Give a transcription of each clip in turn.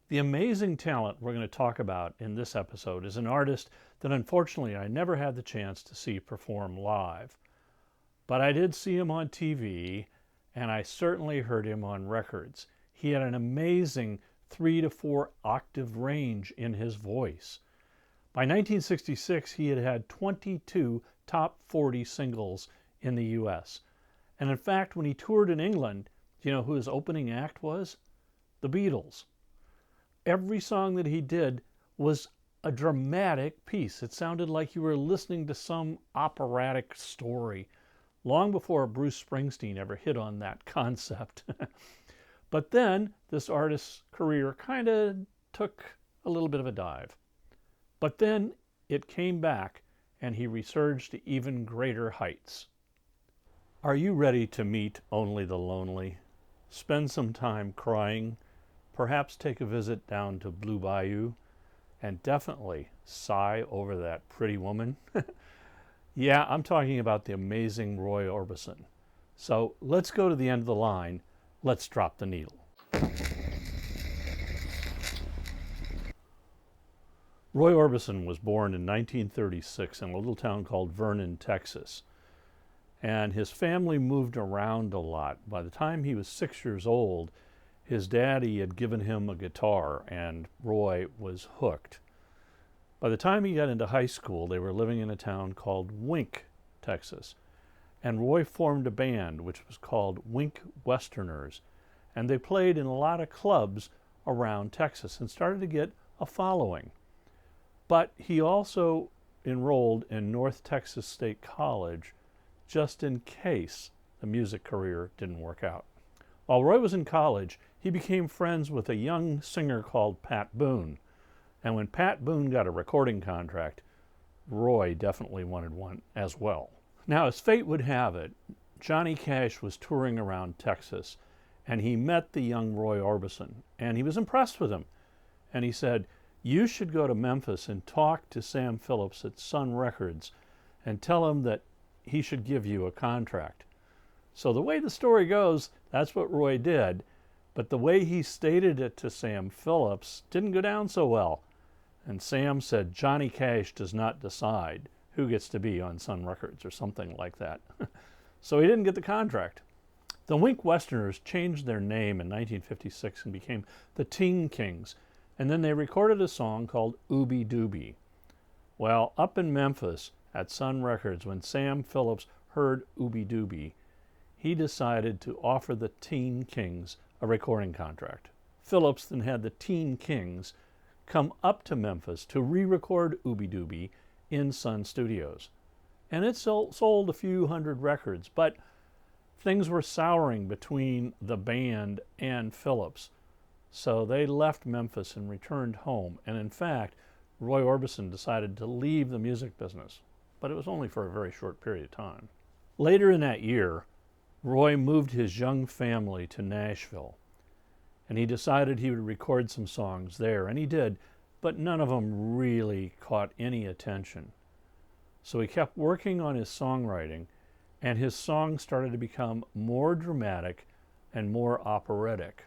The amazing talent we're going to talk about in this episode is an artist that unfortunately I never had the chance to see perform live. But I did see him on TV, and I certainly heard him on records. He had an amazing 3 to 4 octave range in his voice. By 1966, he had had 22 top 40 singles in the US. And in fact, when he toured in England, do you know who his opening act was? The Beatles. Every song that he did was a dramatic piece. It sounded like you were listening to some operatic story, long before Bruce Springsteen ever hit on that concept. But then this artist's career kind of took a little bit of a dive. But then it came back, and he resurged to even greater heights. Are you ready to meet only the lonely? Spend some time crying, perhaps take a visit down to Blue Bayou, and definitely sigh over that pretty woman? Yeah, I'm talking about the amazing Roy Orbison. So let's go to the end of the line. Let's drop the needle. Roy Orbison was born in 1936 in a little town called Vernon, Texas. And his family moved around a lot. By the time he was 6 years old, his daddy had given him a guitar, and Roy was hooked. By the time he got into high school, they were living in a town called Wink, Texas. And Roy formed a band which was called Wink Westerners. And they played in a lot of clubs around Texas and started to get a following. But he also enrolled in North Texas State College just in case the music career didn't work out. While Roy was in college, he became friends with a young singer called Pat Boone. And when Pat Boone got a recording contract, Roy definitely wanted one as well. Now, as fate would have it, Johnny Cash was touring around Texas, and he met the young Roy Orbison, and he was impressed with him. And he said, "You should go to Memphis and talk to Sam Phillips at Sun Records and tell him that he should give you a contract." So the way the story goes, that's what Roy did, but the way he stated it to Sam Phillips didn't go down so well. And Sam said, "Johnny Cash does not decide who gets to be on Sun Records," or something like that. So he didn't get the contract. The Wink Westerners changed their name in 1956 and became the Teen Kings, and then they recorded a song called Ooby Dooby. Well, up in Memphis at Sun Records, when Sam Phillips heard Ooby Dooby, he decided to offer the Teen Kings a recording contract. Phillips then had the Teen Kings come up to Memphis to re-record Ooby Dooby in Sun Studios. And it sold a few hundred records, but things were souring between the band and Phillips. So they left Memphis and returned home. And in fact, Roy Orbison decided to leave the music business, but it was only for a very short period of time. Later in that year, Roy moved his young family to Nashville, and he decided he would record some songs there, and he did, but none of them really caught any attention. So he kept working on his songwriting, and his songs started to become more dramatic and more operatic.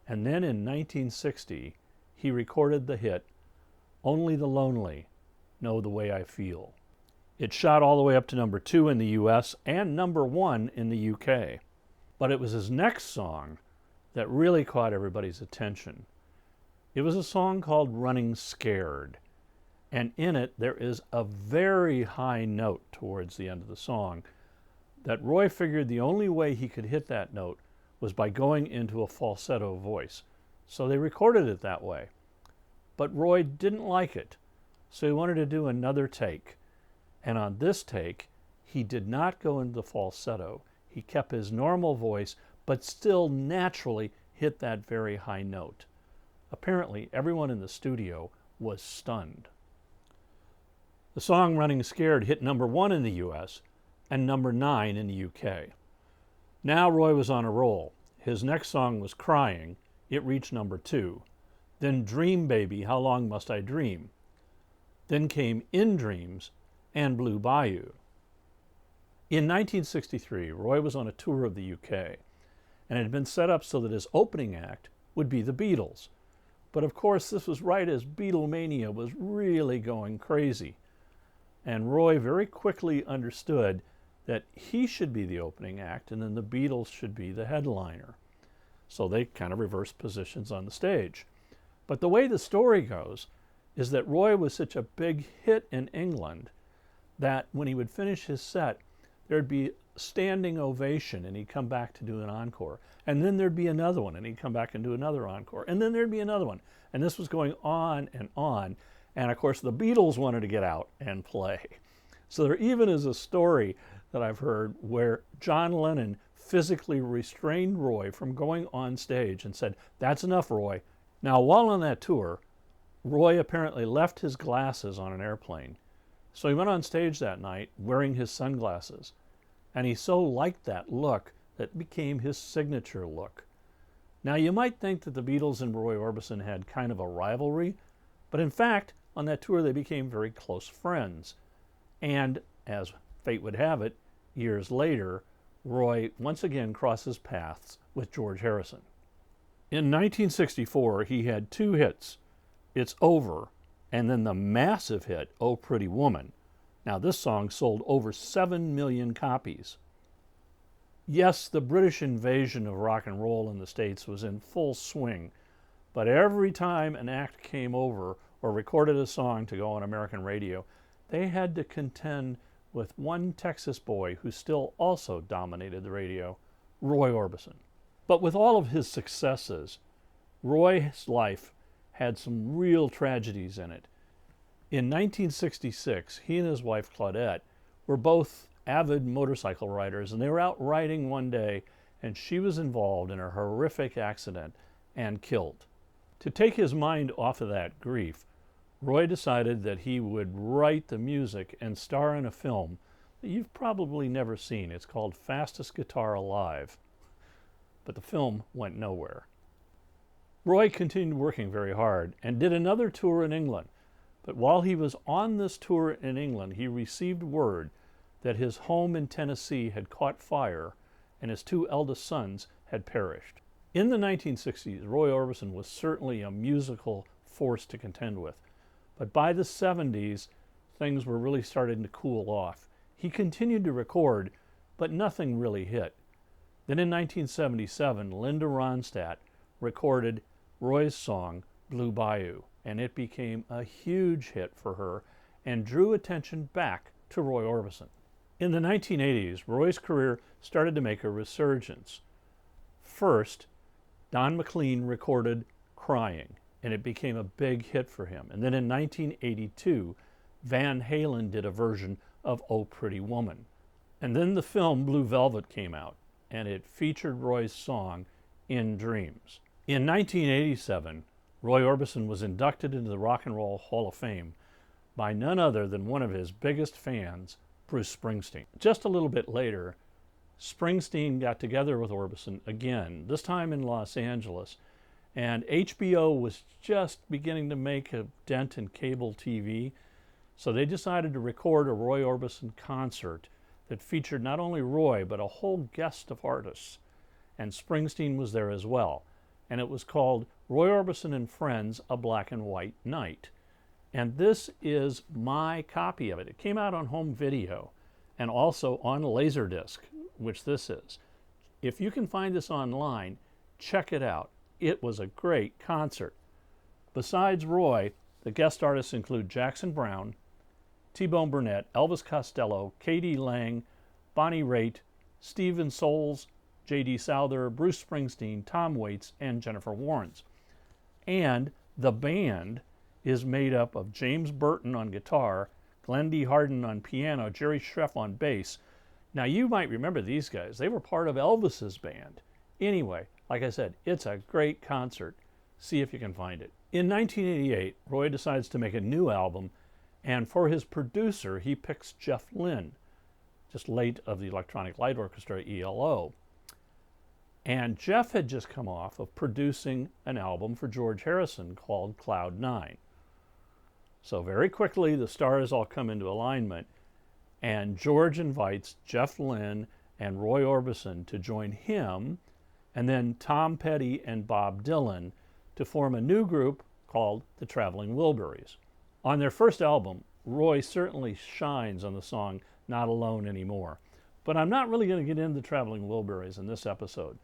And then in 1960, he recorded the hit, "Only the Lonely Know the Way I Feel." It shot all the way up to number 2 in the US and number 1 in the UK. But it was his next song that really caught everybody's attention. It was a song called "Running Scared." And in it, there is a very high note towards the end of the song that Roy figured the only way he could hit that note was by going into a falsetto voice. So they recorded it that way. But Roy didn't like it, so he wanted to do another take. And on this take, he did not go into the falsetto. He kept his normal voice, but still naturally hit that very high note. Apparently, everyone in the studio was stunned. The song "Running Scared" hit number 1 in the US and number 9 in the UK. Now Roy was on a roll. His next song was "Crying." It reached number 2. Then "Dream Baby, How Long Must I Dream?" Then came "In Dreams" and "Blue Bayou." In 1963, Roy was on a tour of the UK, and it had been set up so that his opening act would be the Beatles. But of course, this was right as Beatlemania was really going crazy. And Roy very quickly understood that he should be the opening act and then the Beatles should be the headliner. So they kind of reversed positions on the stage. But the way the story goes is that Roy was such a big hit in England that when he would finish his set, there'd be standing ovation and he'd come back to do an encore. And then there'd be another one and he'd come back and do another encore. And then there'd be another one. And this was going on and on. And of course, the Beatles wanted to get out and play. So there even is a story that I've heard where John Lennon physically restrained Roy from going on stage and said, "That's enough, Roy." Now, while on that tour, Roy apparently left his glasses on an airplane. So he went on stage that night wearing his sunglasses. And he so liked that look that it became his signature look. Now, you might think that the Beatles and Roy Orbison had kind of a rivalry, but in fact, on that tour, they became very close friends. And as fate would have it, years later, Roy once again crosses paths with George Harrison. In 1964, he had two hits, "It's Over," and then the massive hit, "Oh Pretty Woman." Now, this song sold over 7 million copies. Yes, the British invasion of rock and roll in the States was in full swing, but every time an act came over or recorded a song to go on American radio, they had to contend with one Texas boy who still also dominated the radio, Roy Orbison. But with all of his successes, Roy's life had some real tragedies in it. In 1966, he and his wife Claudette were both avid motorcycle riders, and they were out riding one day, and she was involved in a horrific accident and killed. To take his mind off of that grief, Roy decided that he would write the music and star in a film that you've probably never seen. It's called Fastest Guitar Alive. But the film went nowhere. Roy continued working very hard and did another tour in England. But while he was on this tour in England, he received word that his home in Tennessee had caught fire and his two eldest sons had perished. In the 1960s, Roy Orbison was certainly a musical force to contend with. But by the 70s, things were really starting to cool off. He continued to record, but nothing really hit. Then in 1977, Linda Ronstadt recorded Roy's song, "Blue Bayou," and it became a huge hit for her and drew attention back to Roy Orbison. In the 1980s, Roy's career started to make a resurgence. First, Don McLean recorded "Crying," and it became a big hit for him. And then in 1982, Van Halen did a version of "Oh Pretty Woman." And then the film Blue Velvet came out, and it featured Roy's song, "In Dreams." In 1987, Roy Orbison was inducted into the Rock and Roll Hall of Fame by none other than one of his biggest fans, Bruce Springsteen. Just a little bit later, Springsteen got together with Orbison again, this time in Los Angeles, and HBO was just beginning to make a dent in cable TV, so they decided to record a Roy Orbison concert that featured not only Roy, but a whole guest of artists, and Springsteen was there as well, and it was called Roy Orbison and Friends, A Black and White Night. And this is my copy of it. It came out on home video and also on Laserdisc, which this is. If you can find this online, check it out. It was a great concert. Besides Roy, the guest artists include Jackson Browne, T-Bone Burnett, Elvis Costello, K.D. Lang, Bonnie Raitt, Stephen Soules, J.D. Souther, Bruce Springsteen, Tom Waits, and Jennifer Warnes. And the band is made up of James Burton on guitar, Glenn D. Harden on piano, Jerry Schreff on bass. Now, you might remember these guys. They were part of Elvis's band. Anyway, like I said, it's a great concert. See if you can find it. In 1988, Roy decides to make a new album, and for his producer, he picks Jeff Lynne, just late of the Electronic Light Orchestra, ELO. And Jeff had just come off of producing an album for George Harrison called Cloud 9. So very quickly, the stars all come into alignment, and George invites Jeff Lynne and Roy Orbison to join him, and then Tom Petty and Bob Dylan to form a new group called the Traveling Wilburys. On their first album, Roy certainly shines on the song Not Alone Anymore. But I'm not really going to get into the Traveling Wilburys in this episode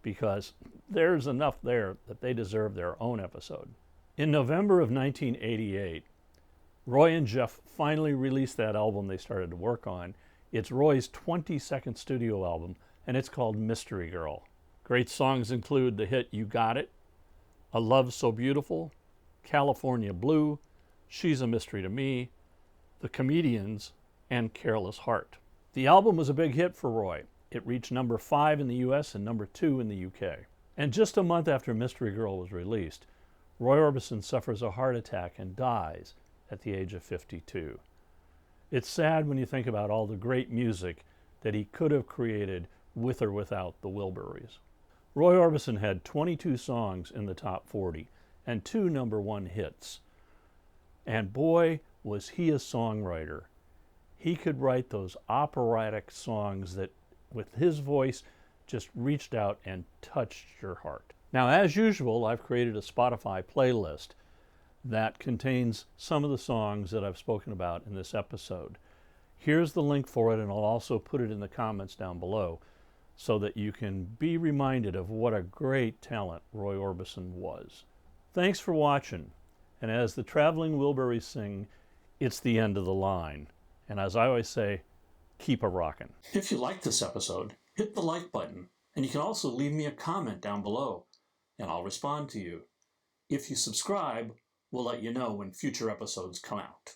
because there's enough there that they deserve their own episode. In November of 1988, Roy and Jeff finally released that album they started to work on. It's Roy's 22nd studio album, and it's called Mystery Girl. Great songs include the hit You Got It, A Love So Beautiful, California Blue, She's a Mystery to Me, The Comedians, and Careless Heart. The album was a big hit for Roy. It reached number 5 in the US and number 2 in the UK. And just a month after Mystery Girl was released, Roy Orbison suffers a heart attack and dies at the age of 52. It's sad when you think about all the great music that he could have created with or without the Wilburys. Roy Orbison had 22 songs in the top 40 and 2 number 1 hits. And boy, was he a songwriter. He could write those operatic songs that, with his voice, just reached out and touched your heart. Now, as usual, I've created a Spotify playlist that contains some of the songs that I've spoken about in this episode. Here's the link for it, and I'll also put it in the comments down below so that you can be reminded of what a great talent Roy Orbison was. Thanks for watching, and as the Traveling Wilburys sing, it's the end of the line. And as I always say, keep a rockin'. If you liked this episode, hit the like button, and you can also leave me a comment down below, and I'll respond to you. If you subscribe, we'll let you know when future episodes come out.